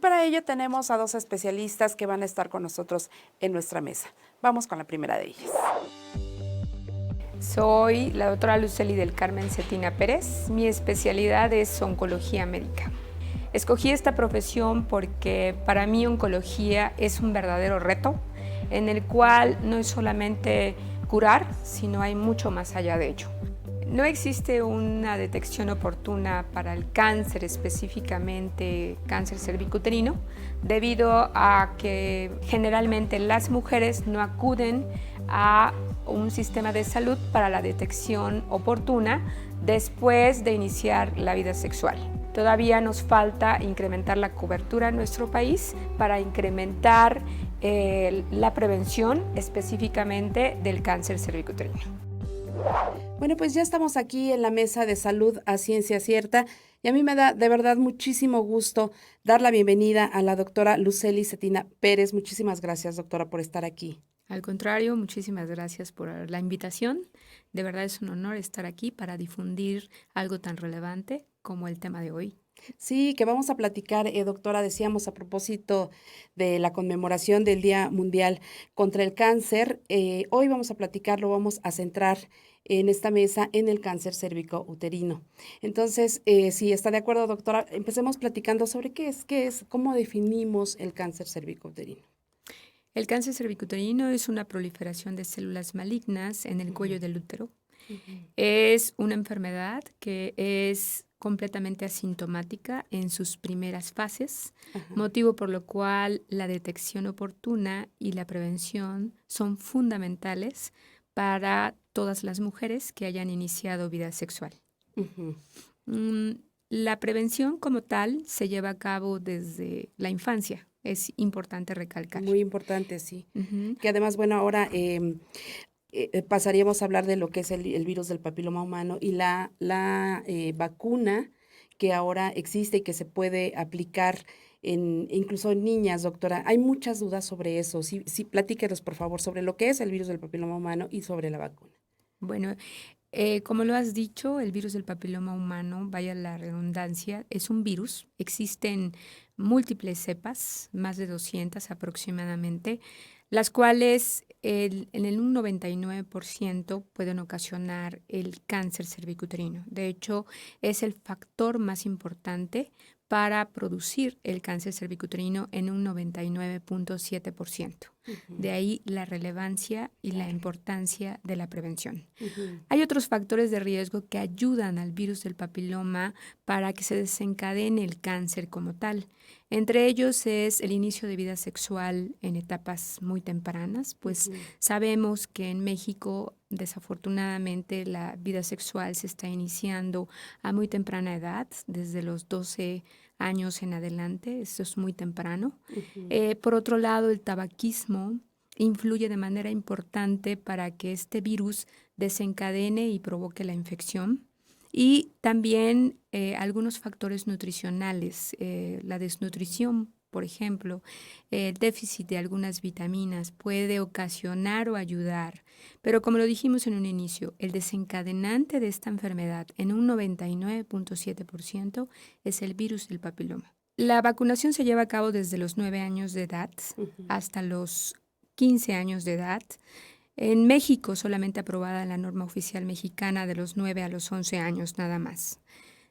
para ello tenemos a dos especialistas que van a estar con nosotros en nuestra mesa. Vamos con la primera de ellas. Soy la doctora Lucely del Carmen Cetina Pérez. Mi especialidad es oncología médica. Escogí esta profesión porque para mí oncología es un verdadero reto en el cual no es solamente curar, sino hay mucho más allá de ello. No existe una detección oportuna para el cáncer, específicamente cáncer cervicuterino, debido a que generalmente las mujeres no acuden a un sistema de salud para la detección oportuna después de iniciar la vida sexual. Todavía nos falta incrementar la cobertura en nuestro país para incrementar la prevención específicamente del cáncer cervicuterino. Bueno, pues ya estamos aquí en la mesa de salud a ciencia cierta y a mí me da de verdad muchísimo gusto dar la bienvenida a la doctora Lucely Cetina Pérez. Muchísimas gracias, doctora, por estar aquí. Al contrario, muchísimas gracias por la invitación. De verdad es un honor estar aquí para difundir algo tan relevante como el tema de hoy. Sí, que vamos a platicar, doctora, decíamos a propósito de la conmemoración del Día Mundial contra el Cáncer. Hoy vamos a platicar, lo vamos a centrar en esta mesa en el cáncer cérvico-uterino. Entonces, si está de acuerdo, doctora, empecemos platicando sobre qué es, cómo definimos el cáncer cérvico-uterino. El cáncer cervicuterino es una proliferación de células malignas en el cuello del útero. Es una enfermedad que es completamente asintomática en sus primeras fases, motivo por lo cual la detección oportuna y la prevención son fundamentales para todas las mujeres que hayan iniciado vida sexual. La prevención como tal se lleva a cabo desde la infancia, es importante recalcar. Muy importante, sí. Que además, bueno, ahora pasaríamos a hablar de lo que es el virus del papiloma humano y la vacuna que ahora existe y que se puede aplicar incluso en niñas, doctora. Hay muchas dudas sobre eso. Sí, platíquenos, por favor, sobre lo que es el virus del papiloma humano y sobre la vacuna. Bueno, como lo has dicho, el virus del papiloma humano, vaya la redundancia, es un virus. Existen múltiples cepas, más de 200 aproximadamente, las cuales en un 99% pueden ocasionar el cáncer cervicuterino. De hecho, es el factor más importante para producir el cáncer cervicuterino en un 99.7%. De ahí la relevancia y la importancia de la prevención. Hay otros factores de riesgo que ayudan al virus del papiloma para que se desencadene el cáncer como tal. Entre ellos es el inicio de vida sexual en etapas muy tempranas, pues sabemos que en México desafortunadamente la vida sexual se está iniciando a muy temprana edad, desde los 12 años en adelante, esto es muy temprano. Por otro lado, el tabaquismo influye de manera importante para que este virus desencadene y provoque la infección. Y también algunos factores nutricionales, la desnutrición, por ejemplo, el déficit de algunas vitaminas puede ocasionar o ayudar. Pero como lo dijimos en un inicio, el desencadenante de esta enfermedad en un 99.7% es el virus del papiloma. La vacunación se lleva a cabo desde los 9 años de edad hasta los 15 años de edad. En México solamente aprobada la norma oficial mexicana de los 9 a los 11 años nada más.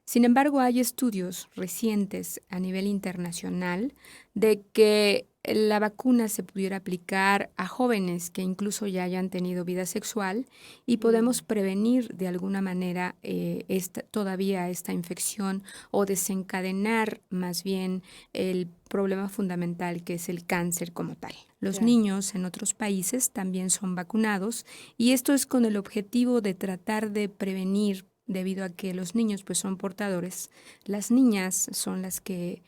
Sin embargo, hay estudios recientes a nivel internacional de que la vacuna se pudiera aplicar a jóvenes que incluso ya hayan tenido vida sexual y podemos prevenir de alguna manera todavía esta infección o desencadenar más bien el problema fundamental que es el cáncer como tal. Los niños en otros países también son vacunados y esto es con el objetivo de tratar de prevenir, debido a que los niños pues son portadores. Las niñas son las que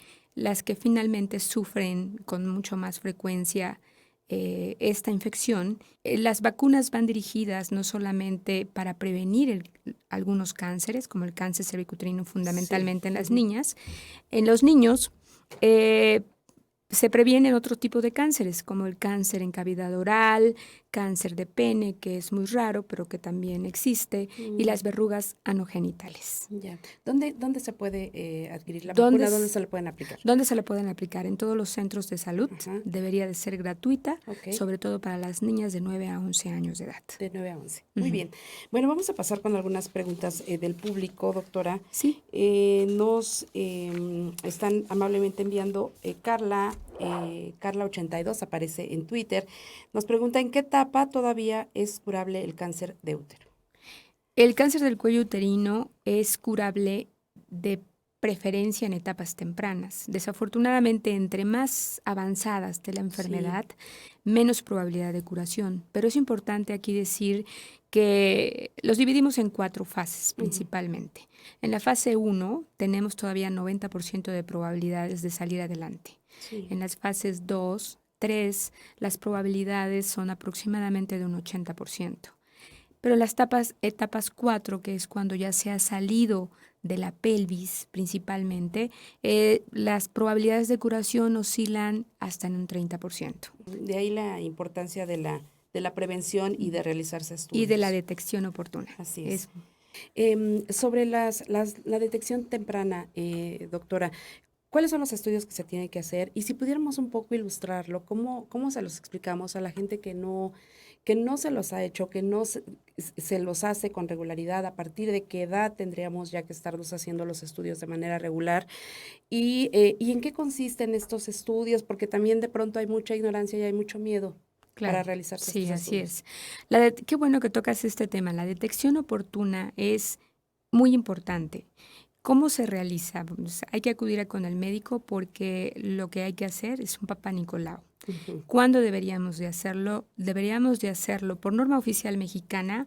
finalmente sufren con mucho más frecuencia esta infección. Las vacunas van dirigidas no solamente para prevenir algunos cánceres, como el cáncer cervicuterino fundamentalmente en las niñas. En los niños se previenen otro tipo de cánceres, como el cáncer en cavidad oral, cáncer de pene, que es muy raro, pero que también existe, y las verrugas anogenitales. Ya. ¿Dónde se puede adquirir la ¿Dónde vacuna? ¿Dónde s- se la pueden aplicar? ¿Dónde se la pueden aplicar? En todos los centros de salud. Ajá. Debería de ser gratuita, Ok. sobre todo para las niñas de 9 a 11 años de edad. De 9 a 11. Muy Ujú. bien. Bueno, vamos a pasar con algunas preguntas del público, doctora. Sí, Nos están amablemente enviando Carla82, aparece en Twitter. Nos pregunta en qué etapa todavía es curable el cáncer de útero. el cáncer del cuello uterino es curable de preferencia en etapas tempranas. Desafortunadamente, entre más avanzadas de la enfermedad, menos probabilidad de curación. Pero es importante aquí decir que los dividimos en 4 fases principalmente. En la fase 1 tenemos todavía 90% de probabilidades de salir adelante. Sí. En las fases 2, 3, las probabilidades son aproximadamente de un 80%. Pero las etapas 4, que es cuando ya se ha salido de la pelvis principalmente, las probabilidades de curación oscilan hasta en un 30%. De ahí la importancia de la prevención y de realizarse estudios. Y de la detección oportuna. Así es. Sobre la detección temprana, doctora, ¿cuáles son los estudios que se tienen que hacer? Y si pudiéramos un poco ilustrarlo, ¿cómo se los explicamos a la gente que no se los ha hecho, que no se los hace con regularidad? ¿A partir de qué edad tendríamos ya que estarnos haciendo los estudios de manera regular? ¿Y en qué consisten estos estudios? Porque también de pronto hay mucha ignorancia y hay mucho miedo para realizarse Sí, estos así estudios. es. Qué bueno que tocas este tema. La detección oportuna es muy importante. ¿Cómo se realiza? Pues hay que acudir con el médico porque lo que hay que hacer es un Papá Nicolau. Ujú. ¿Cuándo deberíamos de hacerlo? Deberíamos de hacerlo por norma oficial mexicana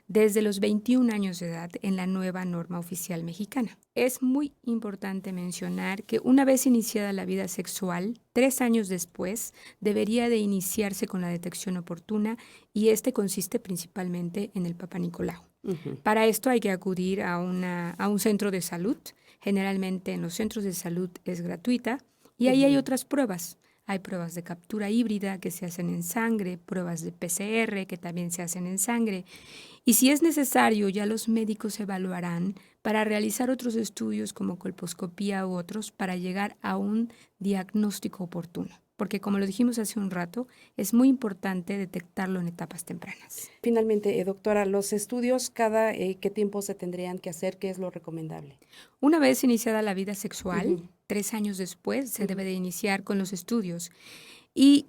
desde los 21 años de edad en la nueva norma oficial mexicana. Es muy importante mencionar que una vez iniciada la vida sexual, 3 años después, debería de iniciarse con la detección oportuna y este consiste principalmente en el Papá Nicolau. Ujú. Para esto hay que acudir a un centro de salud. Generalmente en los centros de salud es gratuita y ahí hay otras pruebas. Hay pruebas de captura híbrida que se hacen en sangre, pruebas de PCR que también se hacen en sangre. Y si es necesario, ya los médicos evaluarán para realizar otros estudios como colposcopía u otros para llegar a un diagnóstico oportuno. Porque como lo dijimos hace un rato, es muy importante detectarlo en etapas tempranas. Finalmente, doctora, los estudios, ¿qué tiempo se tendrían que hacer? ¿Qué es lo recomendable? Una vez iniciada la vida sexual, Ujú. 3 años después se Ujú. debe de iniciar con los estudios y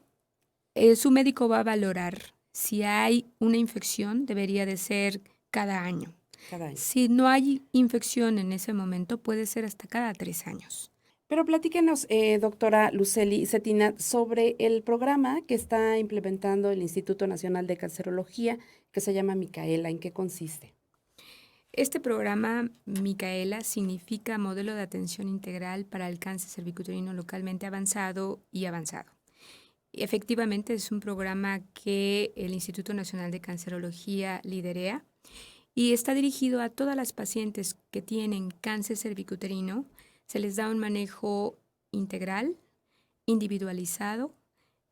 su médico va a valorar si hay una infección, debería de ser cada año. Cada año. Si no hay infección en ese momento, puede ser hasta cada 3 años. Pero platíquenos, doctora Lucely Cetina, sobre el programa que está implementando el Instituto Nacional de Cancerología, que se llama Micaela. ¿En qué consiste? Este programa, Micaela, significa Modelo de Atención Integral para el Cáncer Cervicuterino Localmente Avanzado y Avanzado. Efectivamente, es un programa que el Instituto Nacional de Cancerología liderea y está dirigido a todas las pacientes que tienen cáncer cervicuterino. Se les da un manejo integral, individualizado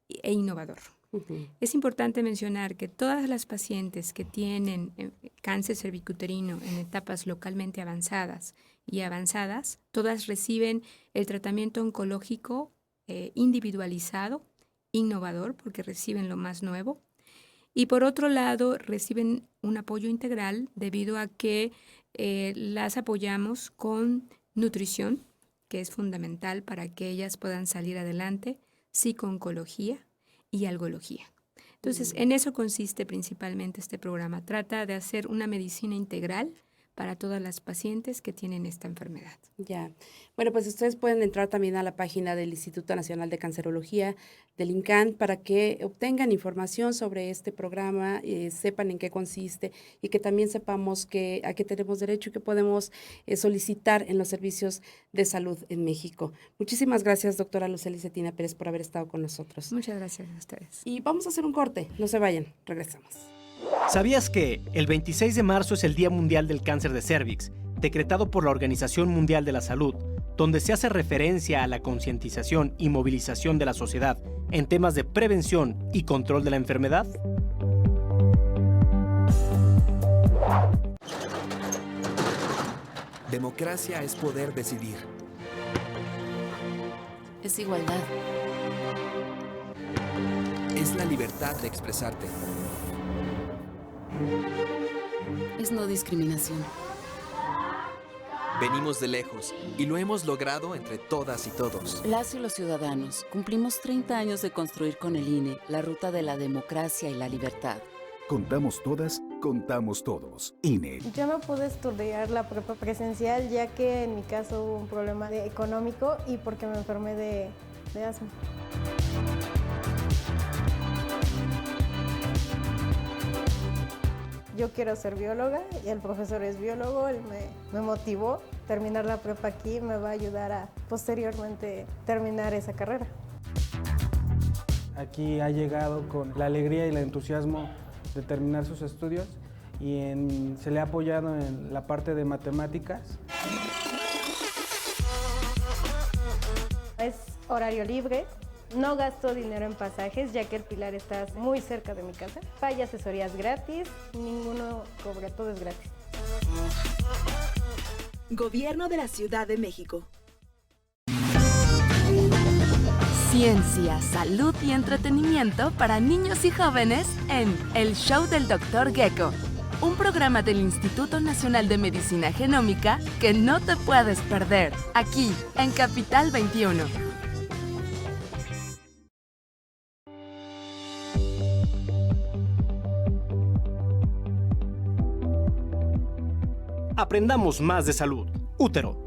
e innovador. Ujú. Es importante mencionar que todas las pacientes que tienen cáncer cervicuterino en etapas localmente avanzadas y avanzadas, todas reciben el tratamiento oncológico individualizado, innovador, porque reciben lo más nuevo. Y por otro lado, reciben un apoyo integral debido a que las apoyamos con nutrición, que es fundamental para que ellas puedan salir adelante, psico-oncología y algología. Entonces, en eso consiste principalmente este programa. Trata de hacer una medicina integral para todas las pacientes que tienen esta enfermedad. Ya. Bueno, pues ustedes pueden entrar también a la página del Instituto Nacional de Cancerología, del INCAN, para que obtengan información sobre este programa, sepan en qué consiste y que también sepamos a qué tenemos derecho y que podemos solicitar en los servicios de salud en México. Muchísimas gracias, doctora Lucely Cetina Pérez, por haber estado con nosotros. Muchas gracias a ustedes. Y vamos a hacer un corte. No se vayan. Regresamos. ¿Sabías que el 26 de marzo es el Día Mundial del Cáncer de Cérvix, decretado por la Organización Mundial de la Salud, donde se hace referencia a la concientización y movilización de la sociedad en temas de prevención y control de la enfermedad? Democracia es poder decidir. Es igualdad. Es la libertad de expresarte. Es no discriminación. Venimos de lejos y lo hemos logrado entre todas y todos. Las y los ciudadanos cumplimos 30 años de construir con el INE la ruta de la democracia y la libertad. Contamos todas, contamos todos. INE. Yo no pude estudiar la prepa presencial ya que en mi caso hubo un problema económico y porque me enfermé de asma. Yo quiero ser bióloga y el profesor es biólogo, él me motivó. Terminar la prepa aquí me va a ayudar a posteriormente terminar esa carrera. Aquí ha llegado con la alegría y el entusiasmo de terminar sus estudios y se le ha apoyado en la parte de matemáticas. Es horario libre. No gasto dinero en pasajes, ya que el Pilar está muy cerca de mi casa. Hay asesorías gratis, ninguno cobra, todo es gratis. Gobierno de la Ciudad de México. Ciencia, salud y entretenimiento para niños y jóvenes en El Show del Dr. Gecko, un programa del Instituto Nacional de Medicina Genómica que no te puedes perder, aquí en Capital 21. Aprendamos más de salud. Útero,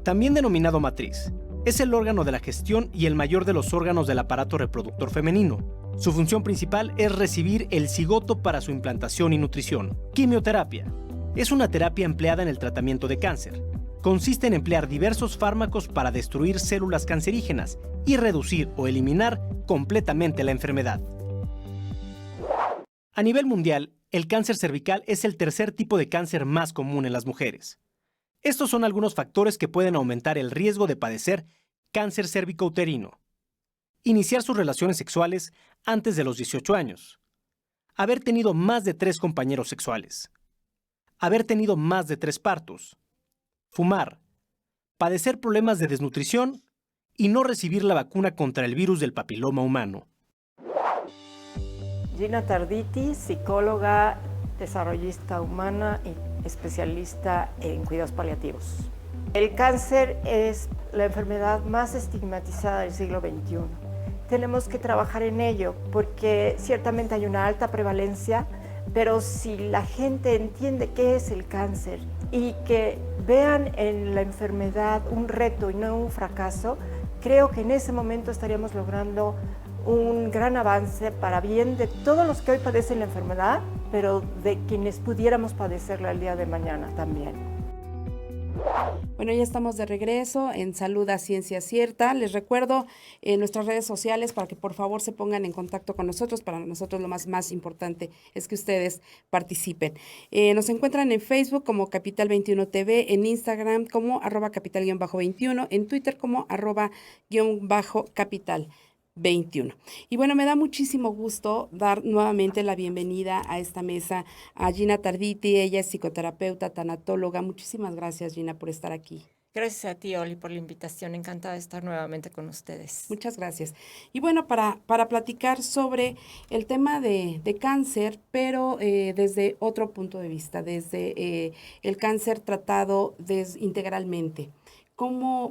también denominado matriz, es el órgano de la gestión y el mayor de los órganos del aparato reproductor femenino. Su función principal es recibir el cigoto para su implantación y nutrición. Quimioterapia. Es una terapia empleada en el tratamiento de cáncer. Consiste en emplear diversos fármacos para destruir células cancerígenas y reducir o eliminar completamente la enfermedad. A nivel mundial, el cáncer cervical es el tercer tipo de cáncer más común en las mujeres. Estos son algunos factores que pueden aumentar el riesgo de padecer cáncer cérvico-uterino. Iniciar sus relaciones sexuales antes de los 18 años. Haber tenido más de 3 compañeros sexuales. Haber tenido más de 3 partos. Fumar. Padecer problemas de desnutrición y no recibir la vacuna contra el virus del papiloma humano. Gina Tarditi, psicóloga, desarrollista humana y especialista en cuidados paliativos. El cáncer es la enfermedad más estigmatizada del siglo XXI. Tenemos que trabajar en ello porque ciertamente hay una alta prevalencia, pero si la gente entiende qué es el cáncer y que vean en la enfermedad un reto y no un fracaso, creo que en ese momento estaríamos logrando un gran avance para bien de todos los que hoy padecen la enfermedad, pero de quienes pudiéramos padecerla el día de mañana también. Bueno, ya estamos de regreso en Salud a Ciencia Cierta. Les recuerdo nuestras redes sociales para que por favor se pongan en contacto con nosotros. Para nosotros lo más importante es que ustedes participen. Nos encuentran en Facebook como Capital 21 TV, en Instagram como @capital_21, en Twitter como @_capital. 21. Y bueno, me da muchísimo gusto dar nuevamente la bienvenida a esta mesa a Gina Tarditi. Ella es psicoterapeuta, tanatóloga. Muchísimas gracias, Gina, por estar aquí. Gracias a ti, Oli, por la invitación. Encantada de estar nuevamente con ustedes. Muchas gracias. Y bueno, para platicar sobre el tema de cáncer, pero desde otro punto de vista, desde el cáncer tratado integralmente.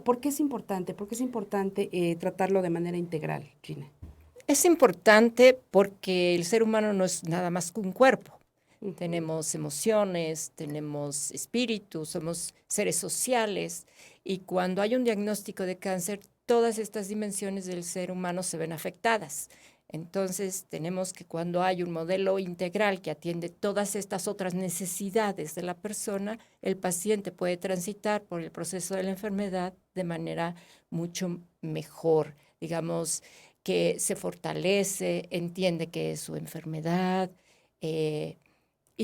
¿Por qué es importante? ¿Por qué es importante tratarlo de manera integral, Gina? Es importante porque el ser humano no es nada más que un cuerpo. Tenemos emociones, tenemos espíritu, somos seres sociales y cuando hay un diagnóstico de cáncer, todas estas dimensiones del ser humano se ven afectadas. Entonces, tenemos que cuando hay un modelo integral que atiende todas estas otras necesidades de la persona, el paciente puede transitar por el proceso de la enfermedad de manera mucho mejor. Digamos que se fortalece, entiende que es su enfermedad y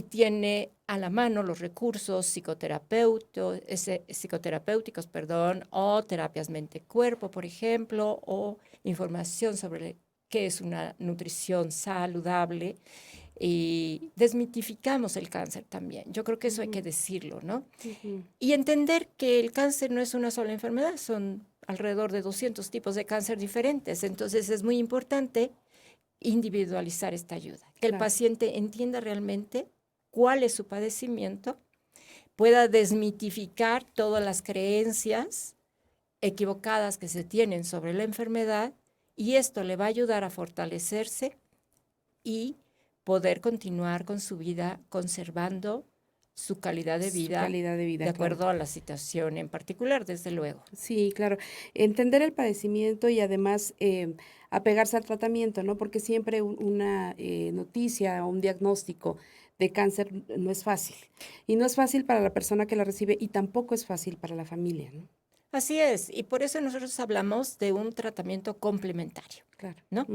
tiene a la mano los recursos psicoterapéuticos, o terapias mente-cuerpo, por ejemplo, o información sobre qué es una nutrición saludable y desmitificamos el cáncer también. Yo creo que eso hay que decirlo, ¿no? Y entender que el cáncer no es una sola enfermedad, son alrededor de 200 tipos de cáncer diferentes. Entonces es muy importante individualizar esta ayuda, que el paciente entienda realmente cuál es su padecimiento, pueda desmitificar todas las creencias equivocadas que se tienen sobre la enfermedad, y esto le va a ayudar a fortalecerse y poder continuar con su vida conservando su calidad de vida, de acuerdo a la situación en particular, desde luego. Sí, claro. Entender el padecimiento y además apegarse al tratamiento, ¿no? Porque siempre una noticia o un diagnóstico de cáncer no es fácil. Y no es fácil para la persona que la recibe y tampoco es fácil para la familia, ¿no? Así es, y por eso nosotros hablamos de un tratamiento complementario, ¿no?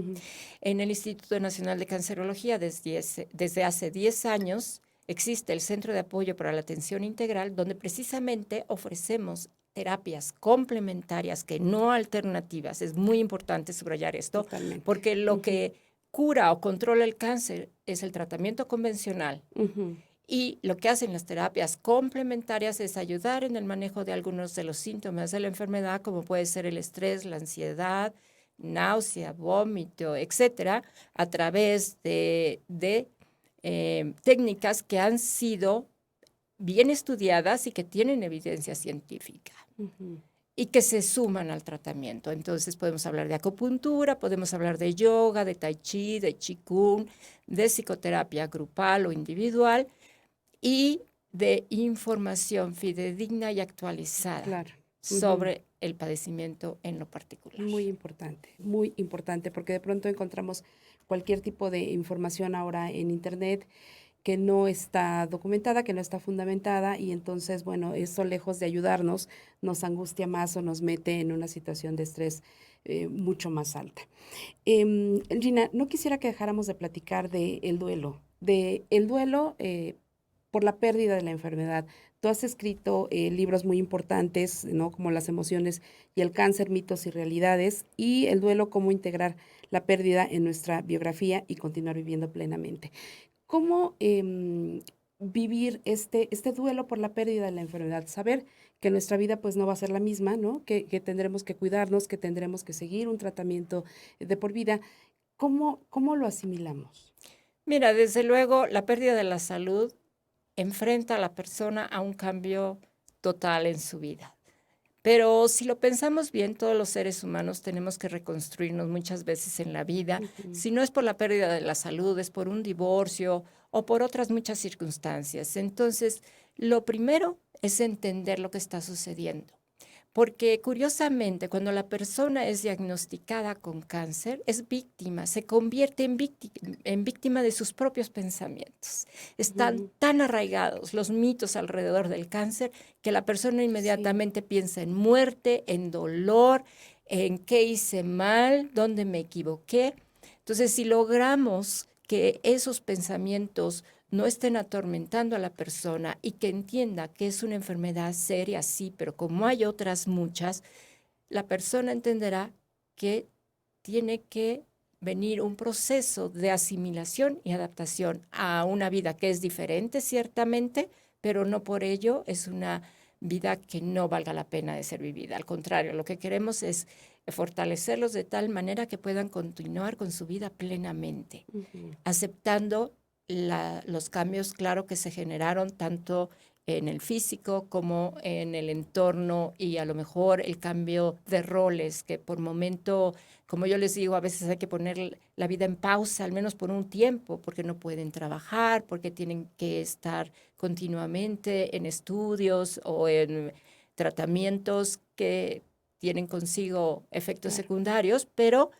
En el Instituto Nacional de Cancerología, desde hace 10 años, existe el Centro de Apoyo para la Atención Integral, donde precisamente ofrecemos terapias complementarias que no alternativas. Es muy importante subrayar esto, porque lo que cura o controla el cáncer es el tratamiento convencional. Y lo que hacen las terapias complementarias es ayudar en el manejo de algunos de los síntomas de la enfermedad, como puede ser el estrés, la ansiedad, náusea, vómito, etcétera, a través de técnicas que han sido bien estudiadas y que tienen evidencia científica y que se suman al tratamiento. Entonces podemos hablar de acupuntura, podemos hablar de yoga, de tai chi, de qigong, de psicoterapia grupal o individual y de información fidedigna y actualizada sobre el padecimiento en lo particular. Muy importante, porque de pronto encontramos cualquier tipo de información ahora en Internet que no está documentada, que no está fundamentada, y entonces, bueno, eso lejos de ayudarnos, nos angustia más o nos mete en una situación de estrés mucho más alta. Gina, no quisiera que dejáramos de platicar del duelo, por la pérdida de la enfermedad. Tú has escrito libros muy importantes, ¿no? Como Las emociones y el cáncer, mitos y realidades, y el duelo, cómo integrar la pérdida en nuestra biografía y continuar viviendo plenamente. ¿Cómo vivir este duelo por la pérdida de la enfermedad? Saber que nuestra vida pues no va a ser la misma, ¿no? Que tendremos que cuidarnos, que tendremos que seguir un tratamiento de por vida. ¿Cómo lo asimilamos? Mira, desde luego, la pérdida de la salud enfrenta a la persona a un cambio total en su vida. Pero si lo pensamos bien, todos los seres humanos tenemos que reconstruirnos muchas veces en la vida. Si no es por la pérdida de la salud, es por un divorcio o por otras muchas circunstancias. Entonces, lo primero es entender lo que está sucediendo. Porque curiosamente, cuando la persona es diagnosticada con cáncer, es víctima, se convierte en víctima de sus propios pensamientos. Están tan arraigados los mitos alrededor del cáncer que la persona inmediatamente piensa en muerte, en dolor, en qué hice mal, dónde me equivoqué. Entonces, si logramos que esos pensamientos no estén atormentando a la persona y que entienda que es una enfermedad seria, sí, pero como hay otras muchas, la persona entenderá que tiene que venir un proceso de asimilación y adaptación a una vida que es diferente, ciertamente, pero no por ello es una vida que no valga la pena de ser vivida. Al contrario, lo que queremos es fortalecerlos de tal manera que puedan continuar con su vida plenamente, aceptando los cambios, claro, que se generaron tanto en el físico como en el entorno y a lo mejor el cambio de roles que por momento, como yo les digo, a veces hay que poner la vida en pausa, al menos por un tiempo, porque no pueden trabajar, porque tienen que estar continuamente en estudios o en tratamientos que tienen consigo efectos secundarios, pero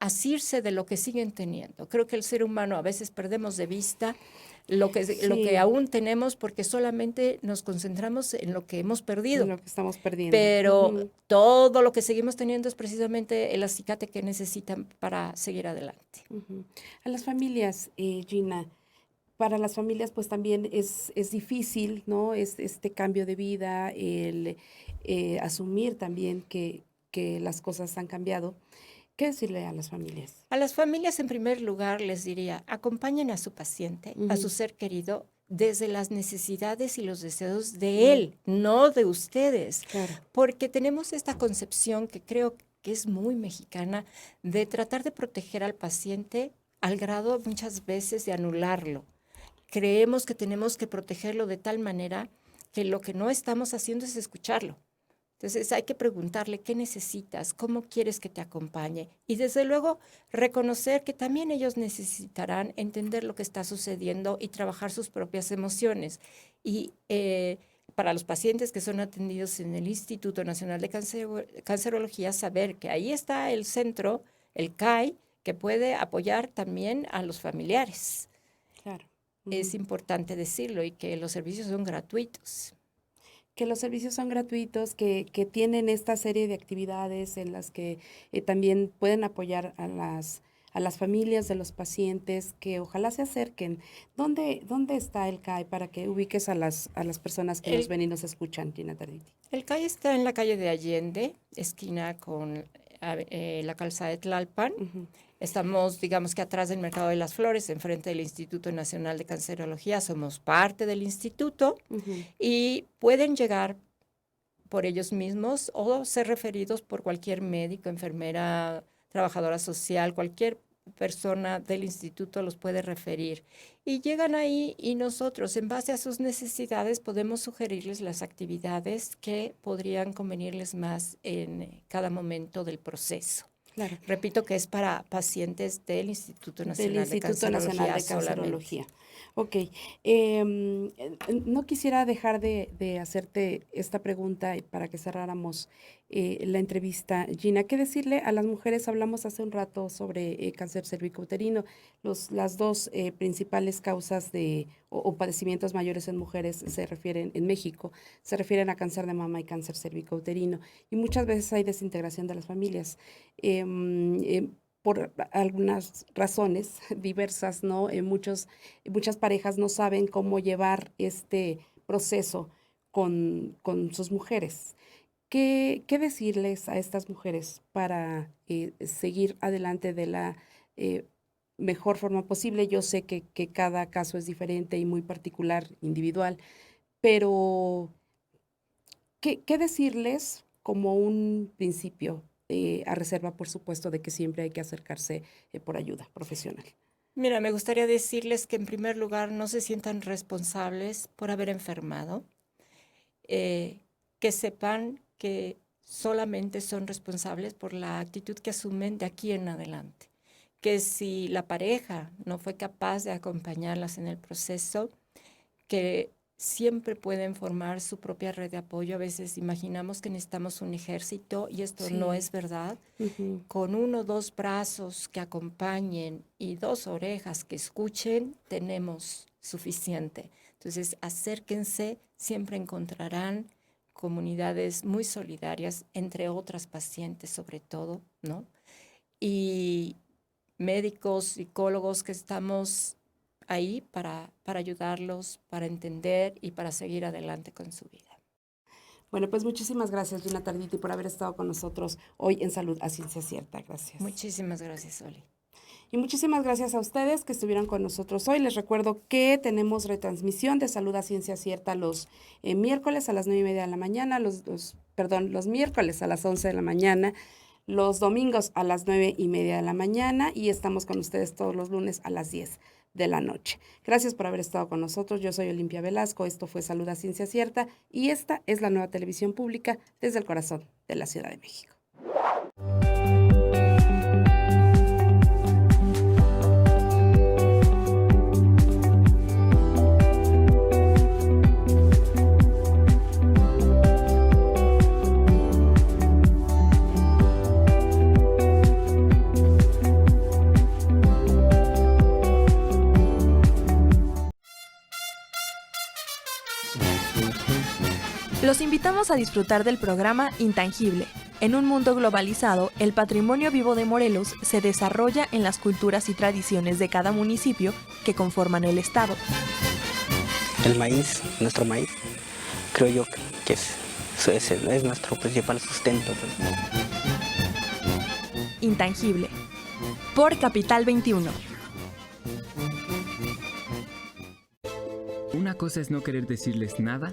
asirse de lo que siguen teniendo. Creo que el ser humano a veces perdemos de vista lo que aún tenemos porque solamente nos concentramos en lo que hemos perdido. En lo que estamos perdiendo. Pero todo lo que seguimos teniendo es precisamente el acicate que necesitan para seguir adelante. A las familias, Gina, para las familias pues también es difícil, ¿no? Este cambio de vida, el asumir también que las cosas han cambiado. ¿Qué decirle a las familias? A las familias, en primer lugar, les diría, acompañen a su paciente, a su ser querido, desde las necesidades y los deseos de él, no de ustedes. Claro. Porque tenemos esta concepción que creo que es muy mexicana de tratar de proteger al paciente al grado muchas veces de anularlo. Creemos que tenemos que protegerlo de tal manera que lo que no estamos haciendo es escucharlo. Entonces hay que preguntarle qué necesitas, cómo quieres que te acompañe y desde luego reconocer que también ellos necesitarán entender lo que está sucediendo y trabajar sus propias emociones. Y para los pacientes que son atendidos en el Instituto Nacional de Cancerología, saber que ahí está el centro, el CAI, que puede apoyar también a los familiares. Claro. Es importante decirlo y que los servicios son gratuitos. Que los servicios son gratuitos, que tienen esta serie de actividades en las que también pueden apoyar a las familias de los pacientes, que ojalá se acerquen. ¿Dónde está el CAI para que ubiques a las personas que nos ven y nos escuchan, Gina Tarditi? El CAI está en la calle de Allende, esquina con la calzada de Tlalpan. Estamos, digamos que atrás del Mercado de las Flores, enfrente del Instituto Nacional de Cancerología. Somos parte del instituto y pueden llegar por ellos mismos o ser referidos por cualquier médico, enfermera, trabajadora social, cualquier persona del instituto los puede referir. Y llegan ahí y nosotros, en base a sus necesidades, podemos sugerirles las actividades que podrían convenirles más en cada momento del proceso. Claro. Repito que es para pacientes del Instituto Nacional de Cancerología. Ok. No quisiera dejar de hacerte esta pregunta para que cerráramos la entrevista. Gina, ¿qué decirle a las mujeres? Hablamos hace un rato sobre cáncer cervicouterino. Las dos principales causas o padecimientos mayores en mujeres se refieren, en México, se refieren a cáncer de mama y cáncer cervicouterino. Y muchas veces hay desintegración de las familias. Por algunas razones diversas, ¿no? Muchas parejas no saben cómo llevar este proceso con sus mujeres. ¿Qué decirles a estas mujeres para seguir adelante de la mejor forma posible? Yo sé que cada caso es diferente y muy particular, individual, pero ¿qué decirles como un principio? A reserva, por supuesto, de que siempre hay que acercarse por ayuda profesional. Mira, me gustaría decirles que en primer lugar no se sientan responsables por haber enfermado, que sepan que solamente son responsables por la actitud que asumen de aquí en adelante, que si la pareja no fue capaz de acompañarlas en el proceso, que siempre pueden formar su propia red de apoyo. A veces imaginamos que necesitamos un ejército y esto no es verdad. Con 1 o 2 brazos que acompañen y 2 orejas que escuchen, tenemos suficiente. Entonces, acérquense, siempre encontrarán comunidades muy solidarias, entre otras pacientes sobre todo, ¿no? Y médicos, psicólogos que estamos ahí para ayudarlos, para entender y para seguir adelante con su vida. Bueno, pues muchísimas gracias, Gina Tarditi, por haber estado con nosotros hoy en Salud a Ciencia Cierta. Gracias. Muchísimas gracias, Oli. Y muchísimas gracias a ustedes que estuvieron con nosotros hoy. Les recuerdo que tenemos retransmisión de Salud a Ciencia Cierta los miércoles a las 9:30 de la mañana, los miércoles a las 11 de la mañana, los domingos a las 9:30 de la mañana y estamos con ustedes todos los lunes a las 10 de la noche. Gracias por haber estado con nosotros. Yo soy Olimpia Velasco, esto fue Salud a Ciencia Cierta y esta es la nueva televisión pública desde el corazón de la Ciudad de México. Los invitamos a disfrutar del programa Intangible. En un mundo globalizado, el patrimonio vivo de Morelos se desarrolla en las culturas y tradiciones de cada municipio que conforman el estado. El maíz, nuestro maíz, creo yo que es nuestro principal sustento. intangible. Por Capital 21. Una cosa es no querer decirles nada